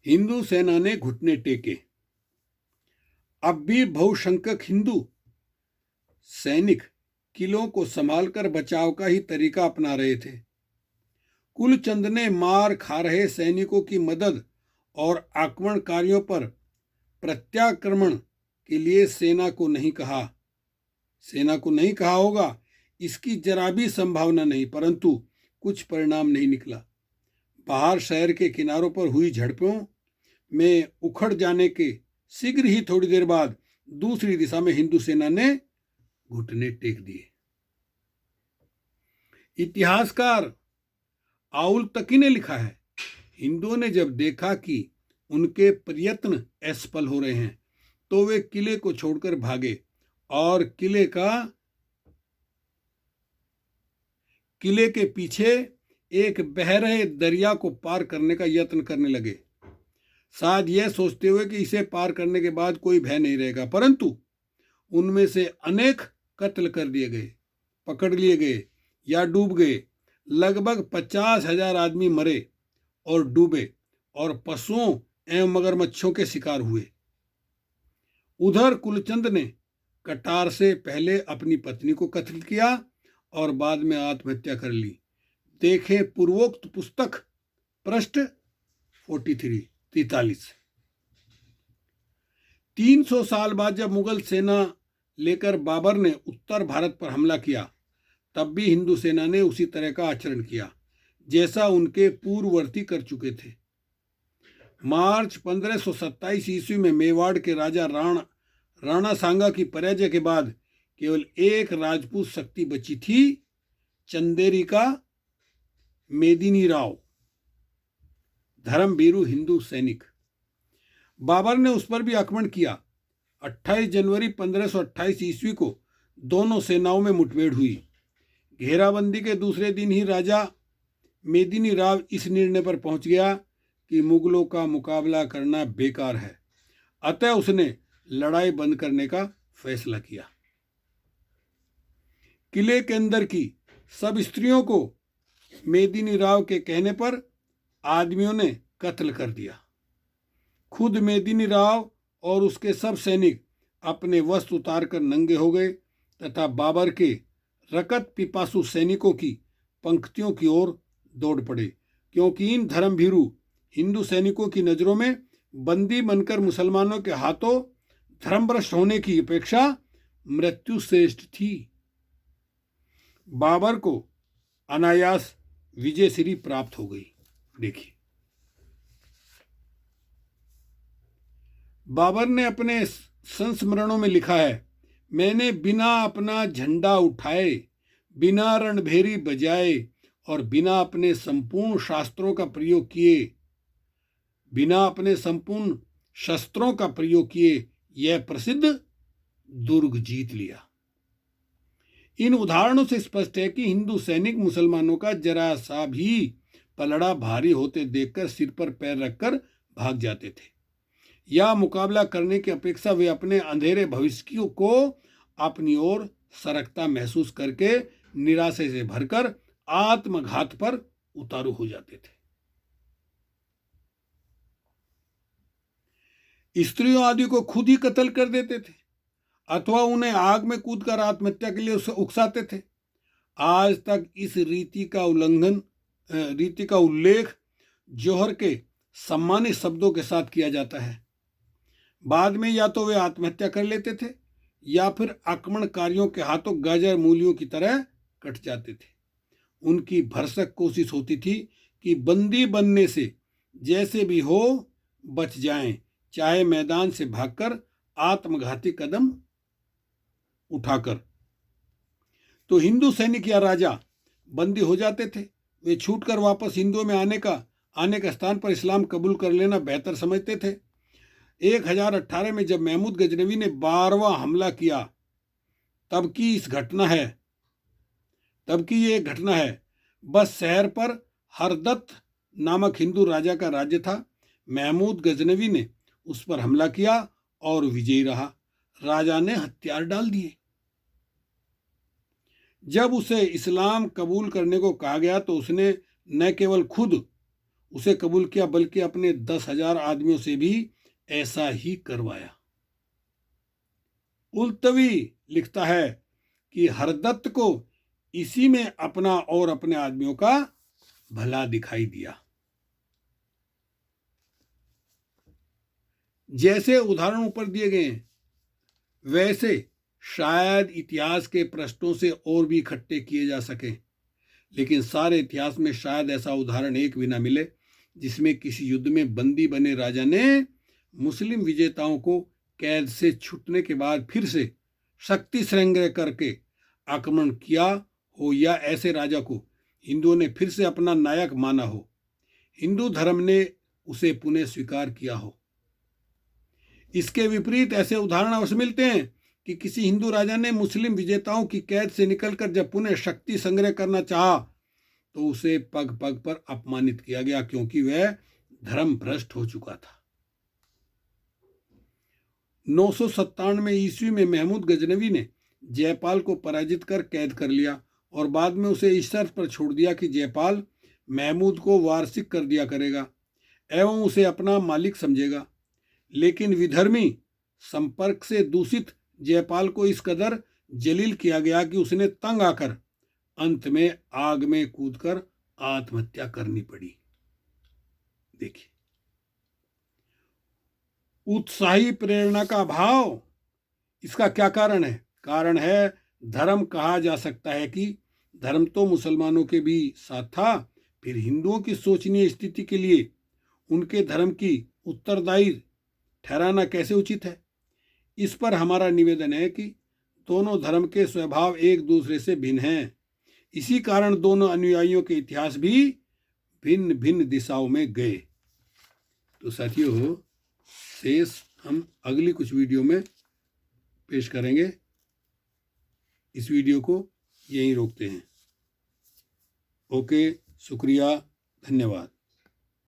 हिंदू सेना ने घुटने टेके। अब भी बहुसंख्यक हिंदू सैनिक किलों को संभालकर बचाव का ही तरीका अपना रहे थे। कुलचंद ने मार खा रहे सैनिकों की मदद और आक्रमणकारियों पर प्रत्याक्रमण के लिए सेना को नहीं कहा होगा, इसकी जरा भी संभावना नहीं, परंतु कुछ परिणाम नहीं निकला। बाहर शहर के किनारों पर हुई झड़पों में उखड़ जाने के शीघ्र ही थोड़ी देर बाद दूसरी दिशा में हिंदू सेना ने घुटने टेक दिए। इतिहासकार आउल तकी ने लिखा है, हिंदुओं ने जब देखा कि उनके प्रयत्न असफल हो रहे हैं तो वे किले को छोड़कर भागे और किले के पीछे एक बह रहे दरिया को पार करने का यत्न करने लगे, शायद यह सोचते हुए कि इसे पार करने के बाद कोई भय नहीं रहेगा। परंतु उनमें से अनेक कत्ल कर दिए गए, पकड़ लिए गए या डूब गए। लगभग 50,000 आदमी मरे और डूबे और पशुओं एवं मगरमच्छों के शिकार हुए। उधर कुलचंद ने कटार से पहले अपनी पत्नी को कत्ल किया और बाद में आत्महत्या कर ली। देखें पूर्वोक्त पुस्तक पृष्ठ 43। 300 साल बाद जब मुगल सेना लेकर बाबर ने उत्तर भारत पर हमला किया, तब भी हिंदू सेना ने उसी तरह का आचरण किया जैसा उनके पूर्ववर्ती कर चुके थे। मार्च 1527 ईस्वी में मेवाड़ के राजा राणा सांगा की पराजय के बाद केवल एक राजपूत शक्ति बची थी, चंदेरी का मेदिनी राव, धर्मभीरू हिंदू सैनिक। बाबर ने उस पर भी आक्रमण किया। 28 जनवरी 1528 ईस्वी को दोनों सेनाओं में मुठभेड़ हुई। घेराबंदी के दूसरे दिन ही राजा मेदिनी राव इस निर्णय पर पहुंच गया कि मुगलों का मुकाबला करना बेकार है, अतः उसने लड़ाई बंद करने का फैसला किया। किले के अंदर की सब स्त्रियों को मेदिनी राव के कहने पर आदमियों ने कत्ल कर दिया। खुद मेदिनी राव और उसके सब सैनिक अपने वस्त्र उतारकर नंगे हो गए तथा बाबर के रकत पिपासु सैनिकों की पंक्तियों की ओर दौड़ पड़े, क्योंकि इन धर्मभीरू हिंदू सैनिकों की नजरों में बंदी बनकर मुसलमानों के हाथों धर्मभ्रष्ट होने की अपेक्षा मृत्यु श्रेष्ठ थी। बाबर को अनायास विजयश्री प्राप्त हो गई। देखिए, बाबर ने अपने संस्मरणों में लिखा है, मैंने बिना अपना झंडा उठाए, बिना रणभेरी बजाए और बिना अपने संपूर्ण शस्त्रों का प्रयोग किए यह प्रसिद्ध दुर्ग जीत लिया। इन उदाहरणों से स्पष्ट है कि हिंदू सैनिक मुसलमानों का जरा सा भी पलड़ा भारी होते देखकर सिर पर पैर रखकर भाग जाते थे, या मुकाबला करने की अपेक्षा वे अपने अंधेरे भविष्य को अपनी ओर सरकता महसूस करके निराशा से भरकर आत्मघात पर उतारू हो जाते थे। स्त्रियों आदि को खुद ही कत्ल कर देते थे अथवा उन्हें आग में कूदकर आत्महत्या के लिए उकसाते थे। आज तक इस रीति का उल्लेख जौहर के सम्मानित शब्दों के साथ किया जाता है। बाद में या तो वे आत्महत्या कर लेते थे या फिर आक्रमणकारियों के हाथों गाजर मूलियों की तरह कट जाते थे। उनकी भरसक कोशिश होती थी कि बंदी बनने से जैसे भी हो बच जाएं, चाहे मैदान से भागकर आत्मघाती कदम उठाकर। तो हिंदू सैनिक या राजा बंदी हो जाते थे। वे छूटकर वापस हिंदुओं में आने का स्थान पर इस्लाम कबूल कर लेना बेहतर समझते थे। 1018 में जब महमूद गजनवी ने 12वां हमला किया, तब की ये घटना है। बस शहर पर हरदत्त नामक हिंदू राजा का राज्य था। महमूद गजनवी ने उस पर हमला किया और विजयी रहा। राजा ने हथियार डाल दिए। जब उसे इस्लाम कबूल करने को कहा गया तो उसने न केवल खुद उसे कबूल किया, बल्कि अपने 10,000 आदमियों से भी ऐसा ही करवाया। उल्तवी लिखता है कि हरदत्त को इसी में अपना और अपने आदमियों का भला दिखाई दिया। जैसे उदाहरण ऊपर दिए गए हैं, वैसे शायद इतिहास के पृष्ठों से और भी इकट्ठे किए जा सके, लेकिन सारे इतिहास में शायद ऐसा उदाहरण एक भी ना मिले जिसमें किसी युद्ध में बंदी बने राजा ने मुस्लिम विजेताओं को कैद से छूटने के बाद फिर से शक्ति संग्रह करके आक्रमण किया हो, या ऐसे राजा को हिंदुओं ने फिर से अपना नायक माना हो, हिंदू धर्म ने उसे पुनः स्वीकार किया हो। इसके विपरीत ऐसे उदाहरण अवश्य मिलते हैं कि किसी हिंदू राजा ने मुस्लिम विजेताओं की कैद से निकलकर जब पुनः शक्ति संग्रह करना चाहा तो उसे पग पग पर अपमानित किया गया, क्योंकि वह धर्म भ्रष्ट हो चुका था। 997 ईस्वी में महमूद गजनवी ने जयपाल को पराजित कर कैद कर लिया और बाद में उसे इस शर्त पर छोड़ दिया कि जयपाल महमूद को वार्षिक कर दिया करेगा एवं उसे अपना मालिक समझेगा। लेकिन विधर्मी संपर्क से दूषित जयपाल को इस कदर जलील किया गया कि उसने तंग आकर अंत में आग में कूदकर आत्महत्या करनी पड़ी। देखिए, उत्साही प्रेरणा का अभाव, इसका क्या कारण है? कारण है धर्म। कहा जा सकता है कि धर्म तो मुसलमानों के भी साथ था, फिर हिंदुओं की शोचनीय स्थिति के लिए उनके धर्म की उत्तरदायी ठहराना कैसे उचित है? इस पर हमारा निवेदन है कि दोनों धर्म के स्वभाव एक दूसरे से भिन्न हैं। इसी कारण दोनों अनुयायियों के इतिहास भी भिन्न भिन्न दिशाओं में गए। तो साथियों, शेष हम अगली कुछ वीडियो में पेश करेंगे। इस वीडियो को यहीं रोकते हैं। ओके, शुक्रिया, धन्यवाद।